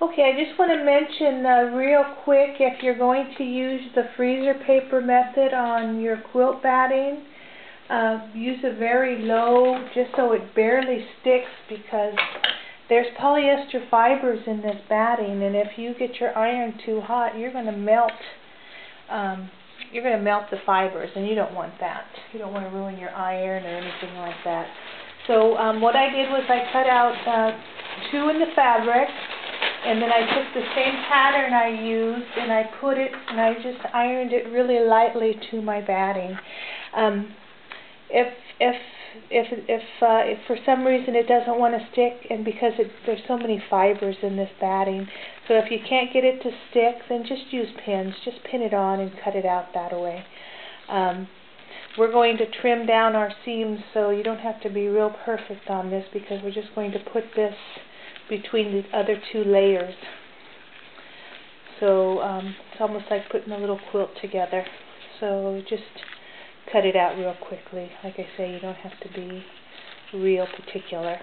Okay, I just want to mention real quick, if you're going to use the freezer paper method on your quilt batting, use a very low, just so it barely sticks, because there's polyester fibers in this batting, and if you get your iron too hot, you're going to melt the fibers, and you don't want that. You don't want to ruin your iron or anything like that. So what I did was I cut out 2 in the fabric, and then I took the same pattern I used, and I put it, and I just ironed it really lightly to my batting. If for some reason it doesn't want to stick, and because there's so many fibers in this batting, so if you can't get it to stick, then just use pins. Just pin it on and cut it out that way. We're going to trim down our seams, so you don't have to be real perfect on this, because we're just going to put this between the other 2 layers. So it's almost like putting a little quilt together. So just cut it out real quickly. Like I say, you don't have to be real particular.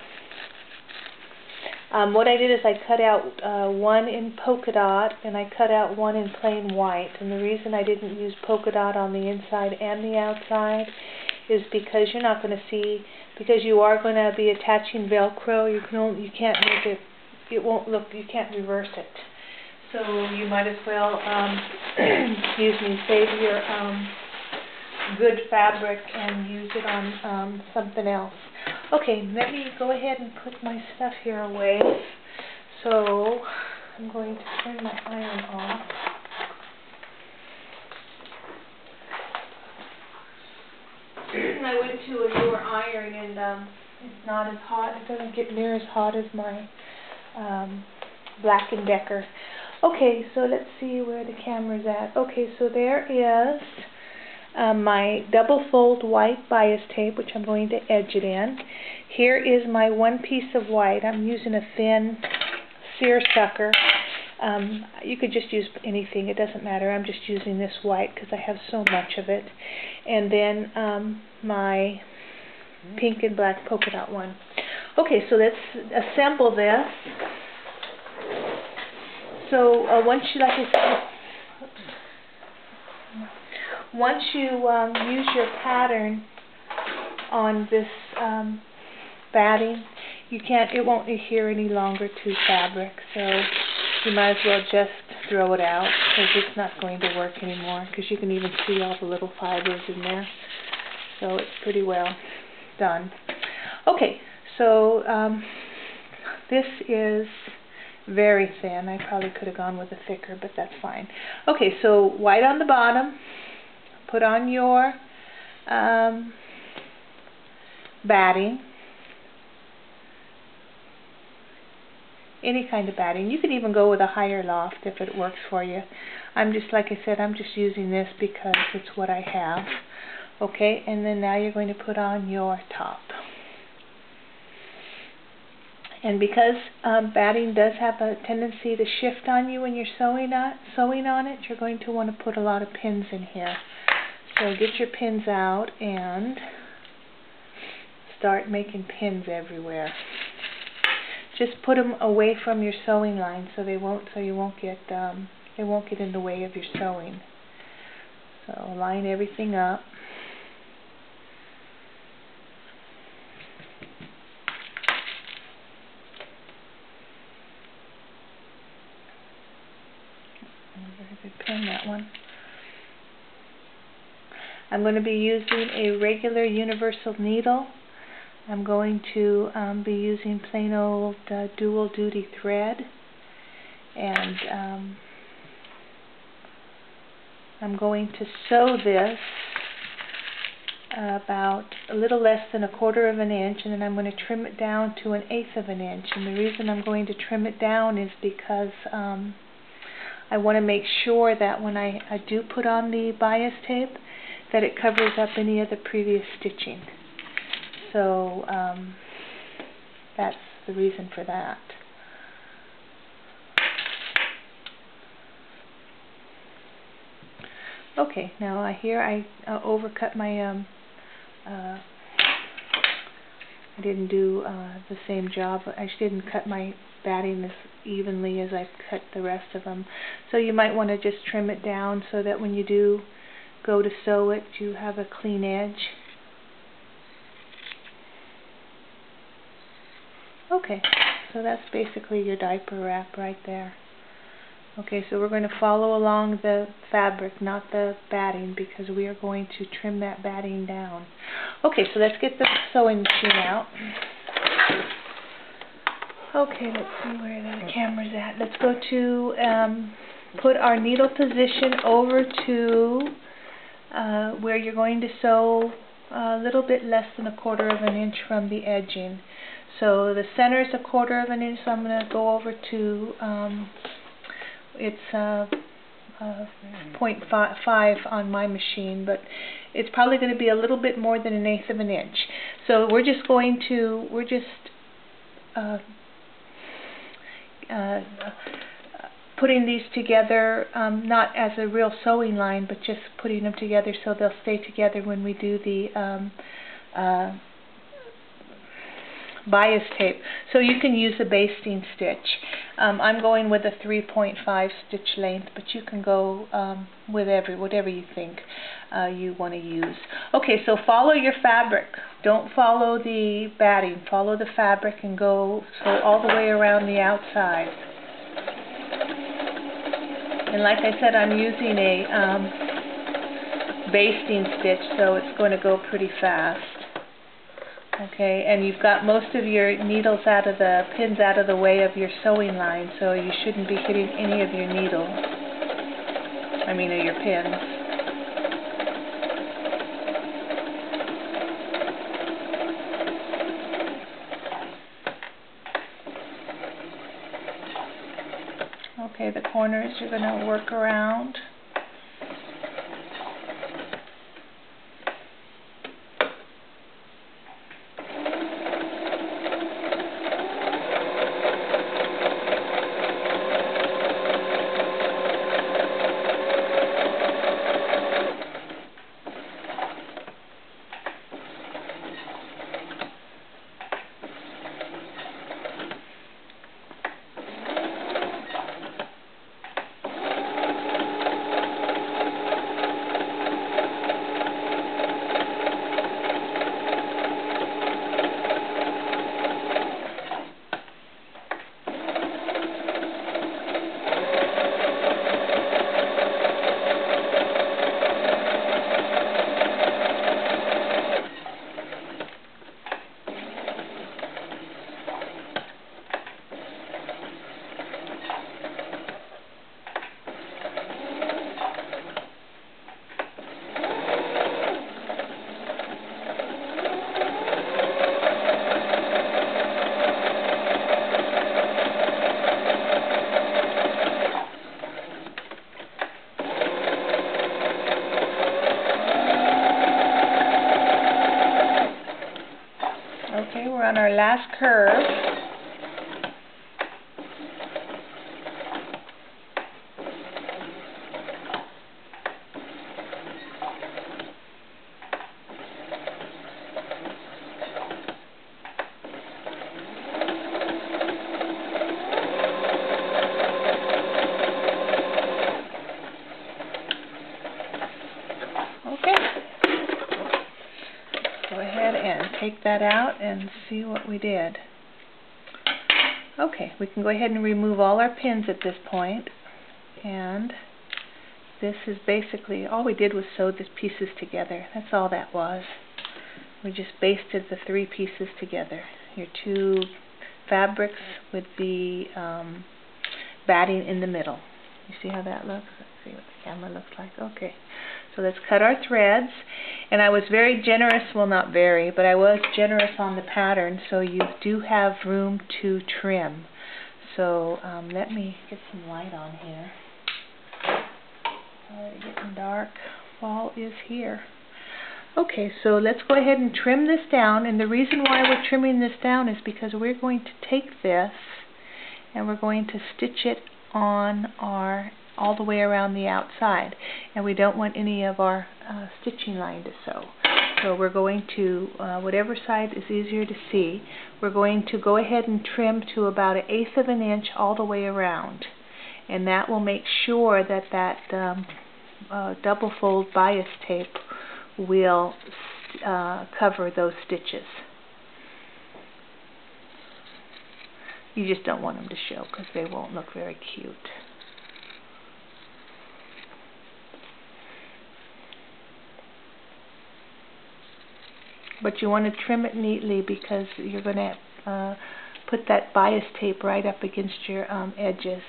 What I did is I cut out 1 in polka dot, and I cut out 1 in plain white. And the reason I didn't use polka dot on the inside and the outside is because you're not going to see, because you are going to be attaching Velcro. You can't make it. It won't look. You can't reverse it. So you might as well save your good fabric and use it on something else. Okay, let me go ahead and put my stuff here away. So I'm going to turn my iron off. I went to a newer iron, and it's not as hot. It doesn't get near as hot as my Black & Decker. Okay, so let's see where the camera's at. Okay, so there is my double fold white bias tape, which I'm going to edge it in. Here is my 1 piece of white. I'm using a thin seersucker. You could just use anything, it doesn't matter. I'm just using this white because I have so much of it. And then my pink and black polka dot one. Okay, so let's assemble this. So once you, like I said, once you use your pattern on this batting, it won't adhere any longer to fabric, so you might as well just throw it out, because it's not going to work anymore, because you can even see all the little fibers in there. So it's pretty well done. Okay, so this is very thin. I probably could have gone with a thicker, but that's fine. Okay, so white on the bottom. Put on your batting. Any kind of batting. You could even go with a higher loft if it works for you. I'm just, like I said, I'm just using this because it's what I have. Okay, and then now you're going to put on your top. And because batting does have a tendency to shift on you when you're sewing on it, you're going to want to put a lot of pins in here. So get your pins out and start making pins everywhere. Just put them away from your sewing line so they won't get in the way of your sewing. So line everything up. Very good pin, that one. I'm going to be using a regular universal needle. I'm going to be using plain old dual duty thread, and I'm going to sew this about a little less than 1/4 of an inch, and then I'm going to trim it down to 1/8 of an inch. And the reason I'm going to trim it down is because I want to make sure that when I do put on the bias tape, that it covers up any of the previous stitching. So that's the reason for that. Okay, now here I overcut my I didn't do the same job. I didn't cut my batting as evenly as I've cut the rest of them. So you might want to just trim it down so that when you do go to sew it, you have a clean edge. Okay, so that's basically your diaper wrap right there. Okay, so we're going to follow along the fabric, not the batting, because we are going to trim that batting down. Okay, so let's get the sewing machine out. Okay, let's see where the camera's at. Let's go to put our needle position over to where you're going to sew a little bit less than 1/4 of an inch from the edging. So the center is 1/4 of an inch, so I'm going to go over to it's 0.5 on my machine, but it's probably going to be a little bit more than 1/8 of an inch. So we're just putting these together, not as a real sewing line, but just putting them together so they'll stay together when we do the bias tape. So you can use a basting stitch. I'm going with a 3.5 stitch length, but you can go with whatever you think you want to use. Okay, so follow your fabric. Don't follow the batting. Follow the fabric and go sew all the way around the outside. And like I said, I'm using a basting stitch, so it's going to go pretty fast. Okay, and you've got most of your needles pins out of the way of your sewing line, so you shouldn't be hitting any of your needles. Of your pins. Okay, the corners you're going to work around. Okay, we're on our last curve. Go ahead and take that out and see what we did. Okay, we can go ahead and remove all our pins at this point, and this is basically all we did was sew the pieces together. That's all that was. We just basted the 3 pieces together. Your 2 fabrics with the batting in the middle. You see how that looks? Let's see what the camera looks like. Okay, so let's cut our threads. And I was very generous, well not very, but I was generous on the pattern, so you do have room to trim. So let me get some light on here. It's getting dark. Fall is here. Okay, so let's go ahead and trim this down, and the reason why we're trimming this down is because we're going to take this and we're going to stitch it on all the way around the outside, and we don't want any of our stitching line to sew. So we're going to, whatever side is easier to see, we're going to go ahead and trim to about 1/8 of an inch all the way around. And that will make sure that double fold bias tape will cover those stitches. You just don't want them to show because they won't look very cute. But you want to trim it neatly because you're going to put that bias tape right up against your edges.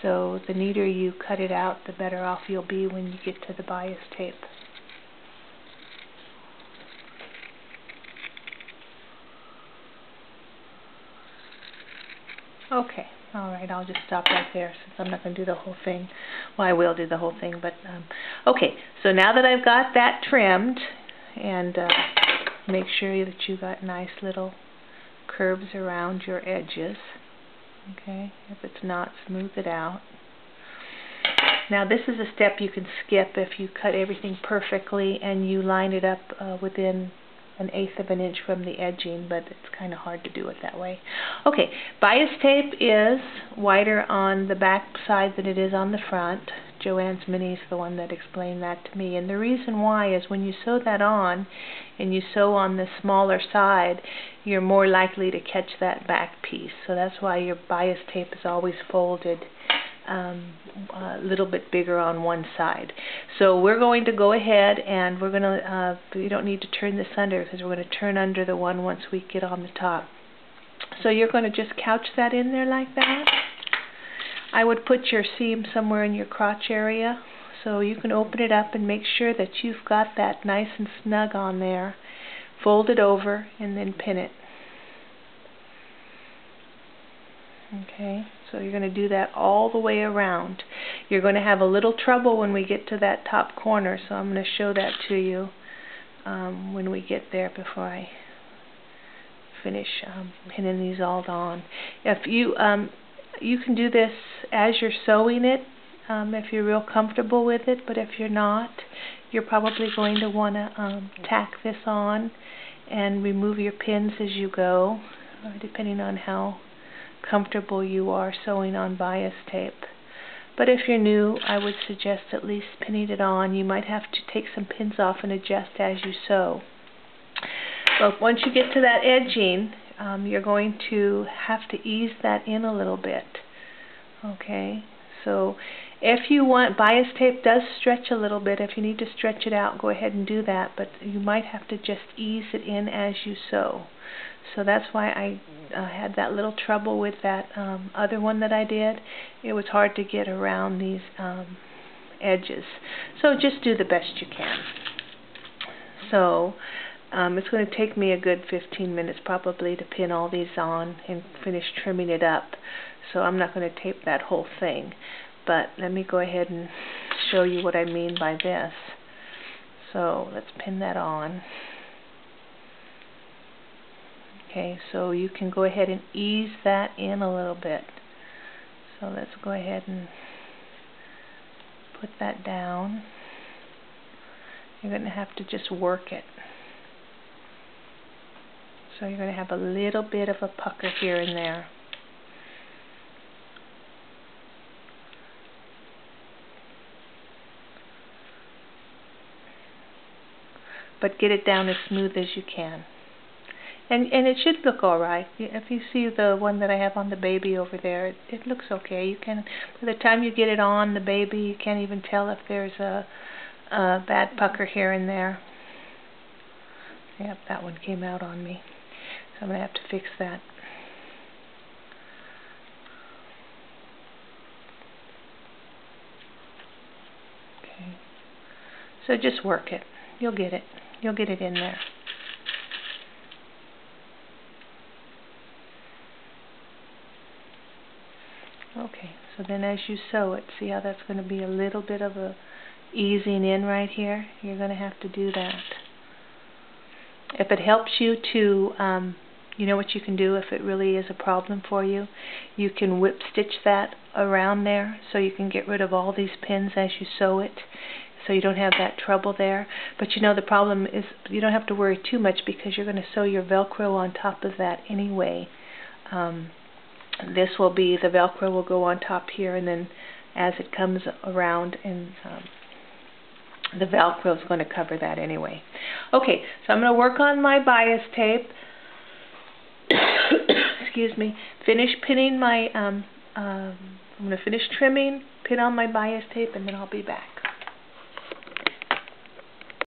So the neater you cut it out, the better off you'll be when you get to the bias tape. Okay, alright, I'll just stop right there since I'm not going to do the whole thing. Well, I will do the whole thing, but okay, so now that I've got that trimmed, and make sure that you got nice little curves around your edges. Okay, if it's not, smooth it out. Now this is a step you can skip if you cut everything perfectly and you line it up within 1/8 of an inch from the edging, but it's kind of hard to do it that way. Okay, bias tape is wider on the back side than it is on the front. Joanne's Mini is the one that explained that to me, and the reason why is when you sew that on and you sew on the smaller side, you're more likely to catch that back piece. So that's why your bias tape is always folded a little bit bigger on one side. So we're going to go ahead and we're going to, you don't need to turn this under because we're going to turn under the one once we get on the top. So you're going to just couch that in there like that. I would put your seam somewhere in your crotch area so you can open it up and make sure that you've got that nice and snug on there. Fold it over and then pin it. Okay, so you're going to do that all the way around. You're going to have a little trouble when we get to that top corner, so I'm going to show that to you when we get there before I finish pinning these all on. If you you can do this as you're sewing it if you're real comfortable with it, but if you're not, you're probably going to want to tack this on and remove your pins as you go, depending on how comfortable you are sewing on bias tape. But if you're new, I would suggest at least pinning it on. You might have to take some pins off and adjust as you sew. But once you get to that edging, you're going to have to ease that in a little bit. Okay, so if you want, bias tape does stretch a little bit. If you need to stretch it out, go ahead and do that, but you might have to just ease it in as you sew. So that's why I had that little trouble with that other one that I did. It was hard to get around these edges. So just do the best you can. So it's going to take me a good 15 minutes probably to pin all these on and finish trimming it up. So I'm not going to tape that whole thing. But let me go ahead and show you what I mean by this. So let's pin that on. Okay, so you can go ahead and ease that in a little bit. So let's go ahead and put that down. You're going to have to just work it. So you're going to have a little bit of a pucker here and there. But get it down as smooth as you can. And it should look alright. If you see the one that I have on the baby over there, it looks okay. You can, by the time you get it on the baby, you can't even tell if there's a bad pucker here and there. Yep, that one came out on me. So I'm going to have to fix that. Okay. So just work it. You'll get it. You'll get it in there. Okay, so then as you sew it, see how that's going to be a little bit of a easing in right here? You're going to have to do that. If it helps you to, you know what you can do if it really is a problem for you? You can whip stitch that around there so you can get rid of all these pins as you sew it. so you don't have that trouble there. But you know, the problem is you don't have to worry too much because you're going to sew your Velcro on top of that anyway. This will be, the Velcro will go on top here, and then as it comes around, and the Velcro is going to cover that anyway. Okay, so I'm going to work on my bias tape. Excuse me. Finish pinning my, I'm going to finish trimming, pin on my bias tape, and then I'll be back.